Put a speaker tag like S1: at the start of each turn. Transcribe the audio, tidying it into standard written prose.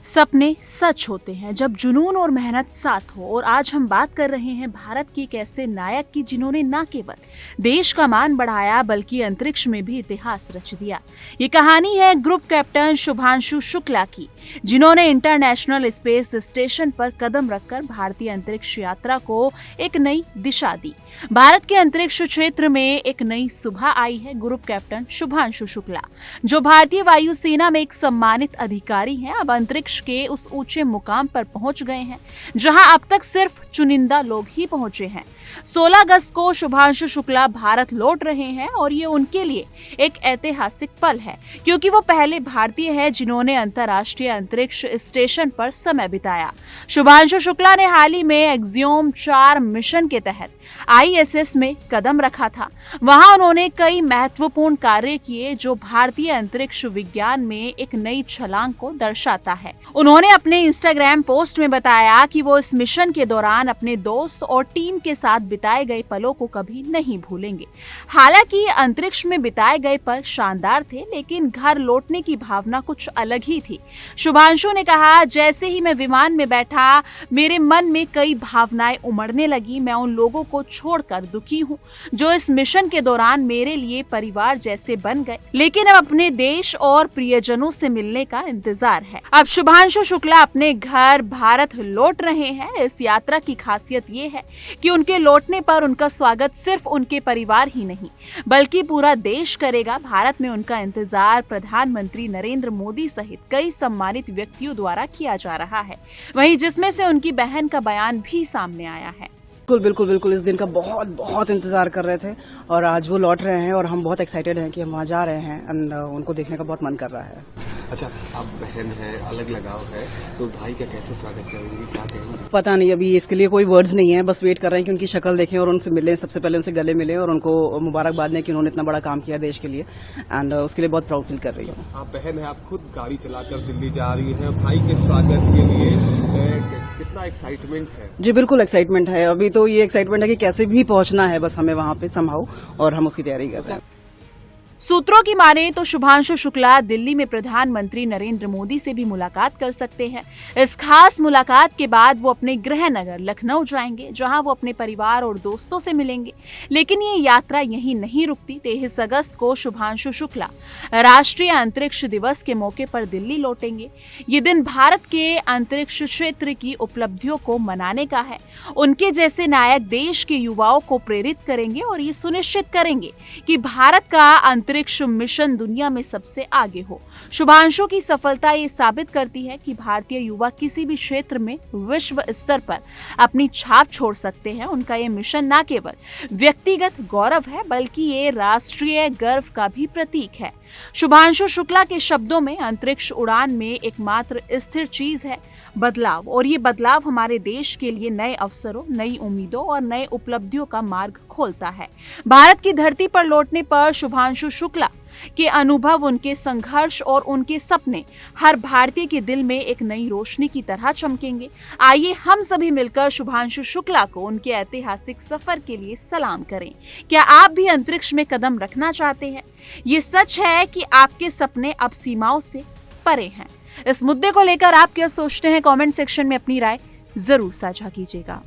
S1: सपने सच होते हैं जब जुनून और मेहनत साथ हो। और आज हम बात कर रहे हैं भारत के एक ऐसे नायक की जिन्होंने न केवल देश का मान बढ़ाया बल्कि अंतरिक्ष में भी इतिहास रच दिया। ये कहानी है ग्रुप कैप्टन शुभांशु शुक्ला की, जिन्होंने इंटरनेशनल स्पेस स्टेशन पर कदम रखकर भारतीय अंतरिक्ष यात्रा को एक नई दिशा दी। भारत के अंतरिक्ष क्षेत्र में एक नई सुबह आई है। ग्रुप कैप्टन शुभांशु शुक्ला, जो भारतीय वायुसेना में एक सम्मानित अधिकारी हैं, अब अंतरिक्ष के उस ऊंचे मुकाम पर पहुंच गए हैं जहां अब तक सिर्फ चुनिंदा लोग ही पहुंचे हैं। 16 अगस्त को शुभांशु शुक्ला भारत लौट रहे हैं और ये उनके लिए एक ऐतिहासिक पल है, क्योंकि वो पहले भारतीय है जिन्होंने अंतर्राष्ट्रीय अंतरिक्ष स्टेशन पर समय बिताया। शुभांशु शुक्ला ने हाल ही में एक्सियोम 4 मिशन के तहत ISS में कदम रखा था। वहां उन्होंने कई महत्वपूर्ण कार्य किए जो भारतीय अंतरिक्ष विज्ञान में एक नई छलांग को दर्शाता है। उन्होंने अपने इंस्टाग्राम पोस्ट में बताया कि वो इस मिशन के दौरान अपने दोस्त और टीम के साथ बिताए गए पलों को कभी नहीं भूलेंगे। हालांकि अंतरिक्ष में बिताए गए पल शानदार थे, लेकिन घर लौटने की भावना कुछ अलग ही थी। शुभांशु ने कहा, जैसे ही मैं विमान में बैठा मेरे मन में कई भावनाएं उमड़ने लगी। मैं उन लोगों को छोड़कर दुखी हूँ जो इस मिशन के दौरान मेरे लिए परिवार जैसे बन गए, लेकिन अब अपने देश और प्रियजनों से मिलने का इंतजार है। अब शुभांशु शुक्ला अपने घर भारत लौट रहे हैं। इस यात्रा की खासियत ये है कि उनके लौटने पर उनका स्वागत सिर्फ उनके परिवार ही नहीं बल्कि पूरा देश करेगा। भारत में उनका इंतजार प्रधानमंत्री नरेंद्र मोदी सहित कई सम्मानित व्यक्तियों द्वारा किया जा रहा है, वहीं जिसमें से उनकी बहन का बयान भी सामने आया है।
S2: बिल्कुल इस दिन का बहुत इंतजार कर रहे थे और आज वो लौट रहे हैं और हम बहुत एक्साइटेड हैं कि हम वहाँ जा रहे हैं एंड उनको देखने का बहुत मन कर रहा है।
S3: अच्छा, आप बहन है, अलग लगाव है, तो भाई का कैसे स्वागत करेंगे, क्या कहेंगे?
S2: पता नहीं, अभी इसके लिए कोई वर्ड्स नहीं है, बस वेट कर रहे हैं कि उनकी शक्ल देखें और उनसे मिलें। सबसे पहले उनसे गले मिले और उनको मुबारकबाद दें कि उन्होंने इतना बड़ा काम किया देश के लिए एंड उसके लिए बहुत प्राउड फील कर रही हूँ।
S3: आप बहन है, आप खुद गाड़ी चलाकर दिल्ली जा रही है, भाई के स्वागत के लिए कितना एक्साइटमेंट है?
S2: जी बिल्कुल एक्साइटमेंट है। अभी तो ये एक्साइटमेंट है कि कैसे भी पहुंचना है बस हमें वहां पे समहाउ, और हम उसकी तैयारी कर रहे हैं।
S1: सूत्रों की माने तो शुभांशु शुक्ला दिल्ली में प्रधानमंत्री नरेंद्र मोदी से भी मुलाकात कर सकते हैं। इस खास मुलाकात के बाद वो अपने गृह नगर लखनऊ जाएंगे, जहां वो अपने परिवार और दोस्तों से मिलेंगे। लेकिन ये यात्रा यहीं नहीं रुकती। 23 अगस्त को शुभांशु शुक्ला राष्ट्रीय अंतरिक्ष दिवस के मौके पर दिल्ली लौटेंगे। ये दिन भारत के अंतरिक्ष क्षेत्र की उपलब्धियों को मनाने का है। उनके जैसे नायक देश के युवाओं को प्रेरित करेंगे और ये सुनिश्चित करेंगे कि भारत का अंतरिक्ष मिशन दुनिया में सबसे आगे हो। शुभांशु की सफलता ये साबित करती है कि भारतीय युवा किसी भी क्षेत्र में विश्व स्तर पर अपनी छाप छोड़ सकते हैं। उनका ये मिशन न केवल व्यक्तिगत गौरव है बल्कि ये राष्ट्रीय गर्व का भी प्रतीक है। शुभांशु शुक्ला के शब्दों में, अंतरिक्ष उड़ान में एकमात्र स्थिर चीज है बदलाव, और ये बदलाव हमारे देश के लिए नए अवसरों, नई उम्मीदों और नए उपलब्धियों का मार्ग खोलता है। भारत की धरती पर लौटने पर शुभांशु शुक्ला के अनुभव, उनके संघर्ष और उनके सपने हर भारतीय के दिल में एक नई रोशनी की तरह चमकेंगे। आइए हम सभी मिलकर शुभांशु शुक्ला को उनके ऐतिहासिक सफर के लिए सलाम करें। क्या आप भी अंतरिक्ष में कदम रखना चाहते हैं? ये सच है कि आपके सपने अब सीमाओं से परे हैं। इस मुद्दे को लेकर आप क्या सोचते हैं? कमेंट सेक्शन में अपनी राय जरूर साझा कीजिएगा।